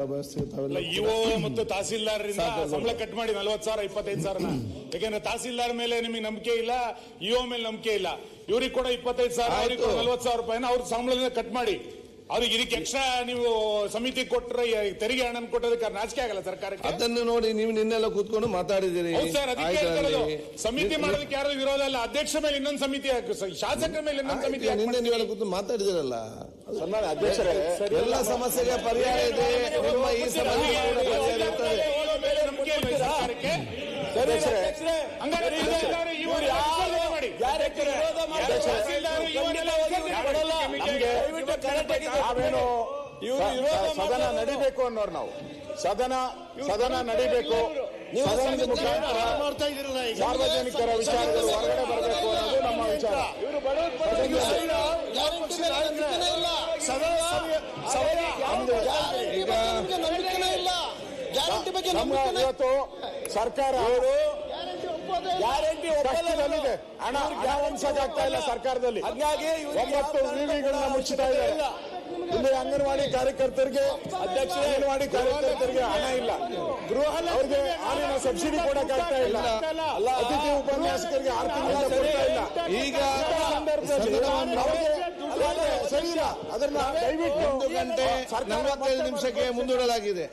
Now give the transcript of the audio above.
EO ಮತ್ತು ತಹಸೀಲ್ದಾರರಿಂದ ಸಂಬಳ cut ಮಾಡಿ 40,000 25,000 ಯಾಕೆಂದ್ರೆ ತಹಸೀಲ್ದಾರ್ ಮೇಲೆ ನಿಮಗೆ ನಂಬಿಕೆ ಇಲ್ಲ, ಇಒ ಮೇಲೆ ನಂಬಿಕೆ ಇಲ್ಲ. ಇವ್ರಿಗೆ ಕೂಡ 25,000, ಅವ್ರಿಗೆ 40,000 ರೂಪಾಯಿನ ಅವ್ರ ಸಂಬಳದಿಂದ ಕಟ್ ಮಾಡಿ. ಅವ್ರಿಗೆ ಇದಕ್ಕೆ ಎಕ್ಸ್ಟ್ರಾ ನೀವು ಸಮಿತಿ ಕೊಟ್ಟರೆ ತೆರಿಗೆ ಹಣ ಕೊಟ್ಟೋದಕ್ಕೆ ನಾಚಿಕೆ ಆಗಲ್ಲ ಸರ್ಕಾರಕ್ಕೆ? ಅದನ್ನು ನೋಡಿ ನೀವು ನಿನ್ನೆಲ್ಲ ಕೂತ್ಕೊಂಡು ಮಾತಾಡಿದಿರಿ. ಸರ್, ಅದಕ್ಕೆ ಸಮಿತಿ ಮಾಡೋದಕ್ಕೆ ಯಾರು ವಿರೋಧ ಅಲ್ಲ. ಅಧ್ಯಕ್ಷ ಮೇಲೆ ಇನ್ನೊಂದು ಸಮಿತಿ, ಶಾಸಕರ ಮೇಲೆ ಇನ್ನೊಂದು ಸಮಿತಿ. ನಿನ್ನೆ ನೀವೆಲ್ಲ ಕೂತ್ಕೊಂಡು ಮಾತಾಡಿದಿರಲ್ಲ. ಅಧ್ಯಕ್ಷರೇ, ಎಲ್ಲ ಸಮಸ್ಯೆಗೆ ಪರಿಹಾರ ಇದೆ. ನಿಮ್ಮ ಈ ಸಮಸ್ಯೆ ಸರ್ಕಾರಕ್ಕೆ ಸದನ ನಡಿಬೇಕು ಅನ್ನೋರು ನಾವು. ಸದನ ನಡಿಬೇಕು, ಸಾರ್ವಜನಿಕರ ವಿಚಾರಗಳು ಹೊರಗಡೆ ಬರಬೇಕು ಅನ್ನೋದು ನಮ್ಮ ವಿಚಾರ. ಇವತ್ತು ಸರ್ಕಾರ ಕಷ್ಟದಲ್ಲಿದೆ. ಹಣ ವಂಶಕ್ಕಾಗ್ತಾ ಇಲ್ಲ ಸರ್ಕಾರದಲ್ಲಿ. 9 ವಿವಿಗಳನ್ನ ಮುಚ್ಚುತ್ತಾ ಇದೆ. ಇಲ್ಲಿ ಅಂಗನವಾಡಿ ಕಾರ್ಯಕರ್ತರಿಗೆ ಹಣ ಇಲ್ಲ. ಅವ್ರಿಗೆ ಹಾಲಿನ ಸಬ್ಸಿಡಿ ಕೊಡಕ್ಕಾಗ್ತಾ ಇಲ್ಲ. ಅತಿಥಿ ಉಪನ್ಯಾಸಕರಿಗೆ 6 ತಿಂಗಳಿಂದ ಕೊಡ್ತಾ ಇಲ್ಲ. ಈಗ ಸರಿ ಇಲ್ಲ. ಅದನ್ನ ದಯವಿಟ್ಟು 1 ಗಂಟೆ 45 ನಿಮಿಷಕ್ಕೆ ಮುಂದೂಡಲಾಗಿದೆ.